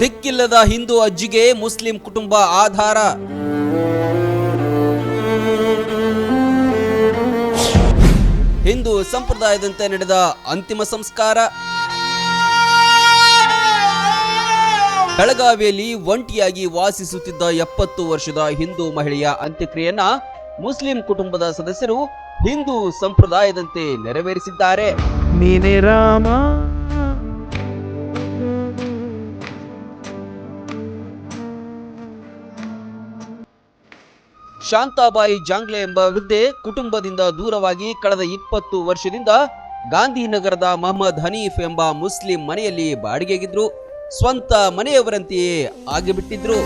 ದಿಕ್ಕಿಲ್ಲದ ಹಿಂದೂ ಅಜ್ಜಿಗೆ ಮುಸ್ಲಿಂ ಕುಟುಂಬ ಆಧಾರ. ಹಿಂದೂ ಸಂಪ್ರದಾಯದಂತೆ ನಡೆದ ಅಂತಿಮ ಸಂಸ್ಕಾರ. ಬೆಳಗಾವಿಯಲ್ಲಿ ಒಂಟಿಯಾಗಿ ವಾಸಿಸುತ್ತಿದ್ದ 70 ವರ್ಷದ ಹಿಂದೂ ಮಹಿಳೆಯ ಅಂತ್ಯಕ್ರಿಯೆಯನ್ನ ಮುಸ್ಲಿಂ ಕುಟುಂಬದ ಸದಸ್ಯರು ಹಿಂದೂ ಸಂಪ್ರದಾಯದಂತೆ ನೆರವೇರಿಸಿದ್ದಾರೆ. ನೀನೇ ರಾಮ. ಶಾಂತಾಬಾಯಿ ಜಾಂಗ್ಲೆ ಎಂಬ ವೃದ್ಧೆ ಕುಟುಂಬದಿಂದ ದೂರವಾಗಿ ಕಳೆದ 20 ವರ್ಷದಿಂದ ಗಾಂಧಿನಗರದ ಮೊಹಮ್ಮದ್ ಹನೀಫ್ ಎಂಬ ಮುಸ್ಲಿಂ ಮನೆಯಲ್ಲಿ ಬಾಡಿಗೆಗಿದ್ರು. ಸ್ವಂತ ಮನೆಯವರಂತೆಯೇ ಆಗಿಬಿಟ್ಟಿದ್ರು.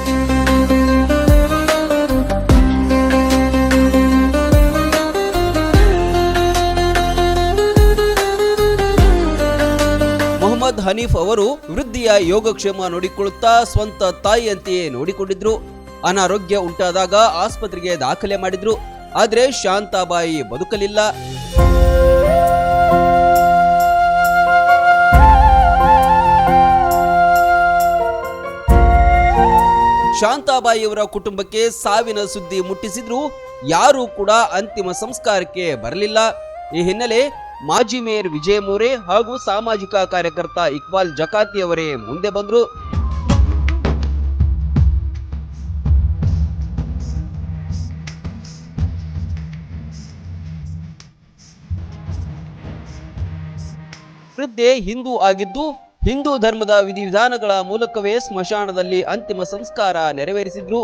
ಮೊಹಮ್ಮದ್ ಹನೀಫ್ ಅವರು ವೃದ್ಧಿಯ ಯೋಗಕ್ಷೇಮ ನೋಡಿಕೊಳ್ಳುತ್ತಾ ಸ್ವಂತ ತಾಯಿಯಂತೆಯೇ ನೋಡಿಕೊಂಡಿದ್ರು. ಅನಾರೋಗ್ಯ ಉಂಟಾದಾಗ ಆಸ್ಪತ್ರೆಗೆ ದಾಖಲೆ ಮಾಡಿದ್ರು. ಆದ್ರೆ ಶಾಂತಾಬಾಯಿ ಬದುಕಲಿಲ್ಲ. ಶಾಂತಾಬಾಯಿಯವರ ಕುಟುಂಬಕ್ಕೆ ಸಾವಿನ ಸುದ್ದಿ ಮುಟ್ಟಿಸಿದ್ರು ಯಾರೂ ಕೂಡ ಅಂತಿಮ ಸಂಸ್ಕಾರಕ್ಕೆ ಬರಲಿಲ್ಲ. ಈ ಹಿನ್ನೆಲೆ ಮಾಜಿ ಮೇಯರ್ ವಿಜಯ ಮೋರೆ ಹಾಗೂ ಸಾಮಾಜಿಕ ಕಾರ್ಯಕರ್ತ ಇಕ್ಬಾಲ್ ಜಕಾತಿ ಅವರೇ ಮುಂದೆ ಬಂದ್ರು. ವೃದ್ಧೆ ಹಿಂದೂ ಆಗಿದ್ದು ಹಿಂದೂ ಧರ್ಮದ ವಿಧಿವಿಧಾನಗಳ ಮೂಲಕವೇ ಸ್ಮಶಾನದಲ್ಲಿ ಅಂತಿಮ ಸಂಸ್ಕಾರ ನೆರವೇರಿಸಿದ್ರು.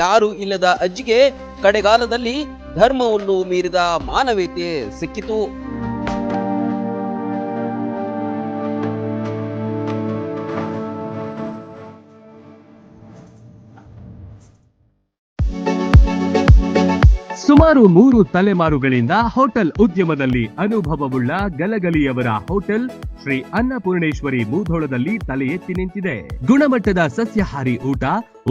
ಯಾರು ಇಲ್ಲದ ಅಜ್ಜಿಗೆ ಕಡೆಗಾಲದಲ್ಲಿ ಧರ್ಮವನ್ನು ಮೀರಿದ ಮಾನವೀಯತೆ ಸಿಕ್ಕಿತು. ಸುಮಾರು 3 ತಲೆಮಾರುಗಳಿಂದ ಹೋಟೆಲ್ ಉದ್ಯಮದಲ್ಲಿ ಅನುಭವವುಳ್ಳ ಗಲಗಲಿಯವರ ಹೋಟೆಲ್ ಶ್ರೀ ಅನ್ನಪೂರ್ಣೇಶ್ವರಿ ಮೂಧೋಳದಲ್ಲಿ ತಲೆ ಎತ್ತಿ ನಿಂತಿದೆ. ಗುಣಮಟ್ಟದ ಸಸ್ಯಾಹಾರಿ ಊಟ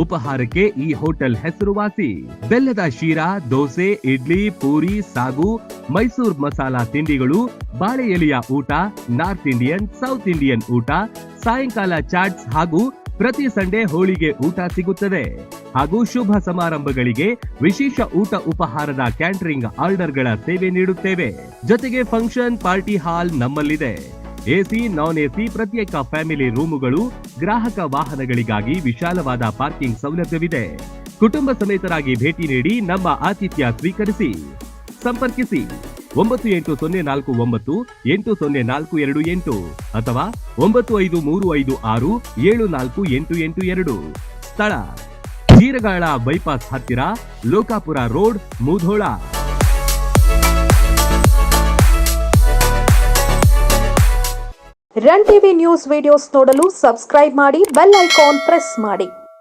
ಉಪಹಾರಕ್ಕೆ ಈ ಹೋಟೆಲ್ ಹೆಸರುವಾಸಿ. ಬೆಲ್ಲದ ಶೀರಾ, ದೋಸೆ, ಇಡ್ಲಿ, ಪೂರಿ, ಸಾಗು, ಮೈಸೂರ್ ಮಸಾಲಾ ತಿಂಡಿಗಳು, ಬಾಳೆ ಎಲೆಯ ಊಟ, ನಾರ್ತ್ ಇಂಡಿಯನ್, ಸೌತ್ ಇಂಡಿಯನ್ ಊಟ, ಸಾಯಂಕಾಲ ಚಾಟ್ಸ್ ಹಾಗೂ ಪ್ರತಿ ಸಂಡೇ ಹೋಳಿಗೆ ಊಟ ಸಿಗುತ್ತದೆ. ಹಾಗೂ ಶುಭ ಸಮಾರಂಭಗಳಿಗೆ ವಿಶೇಷ ಊಟ ಉಪಹಾರದ ಕ್ಯಾಟರಿಂಗ್ ಆರ್ಡರ್ಗಳ ಸೇವೆ ನೀಡುತ್ತೇವೆ. ಜೊತೆಗೆ ಫಂಕ್ಷನ್ ಪಾರ್ಟಿ ಹಾಲ್ ನಮ್ಮಲ್ಲಿದೆ. ಎಸಿ, ನಾನ್ ಎಸಿ ಪ್ರತ್ಯೇಕ ಫ್ಯಾಮಿಲಿ ರೂಮುಗಳು, ಗ್ರಾಹಕ ವಾಹನಗಳಿಗಾಗಿ ವಿಶಾಲವಾದ ಪಾರ್ಕಿಂಗ್ ಸೌಲಭ್ಯವಿದೆ. ಕುಟುಂಬ ಸಮೇತರಾಗಿ ಭೇಟಿ ನೀಡಿ ನಮ್ಮ ಆತಿಥ್ಯ ಸ್ವೀಕರಿಸಿ. ಸಂಪರ್ಕಿಸಿ 9804980428 ಅಥವಾ 9535674882. ಸ್ಥಳ ಜೀರಗಾಳ ಬೈಪಾಸ್ ಹತ್ತಿರ, Lokapur road, Mudhol. Run TV news videos ನೋಡಲು ಸಬ್ಸ್ಕ್ರೈಬ್ ಮಾಡಿ, ಬೆಲ್ ಐಕಾನ್ ಪ್ರೆಸ್ ಮಾಡಿ.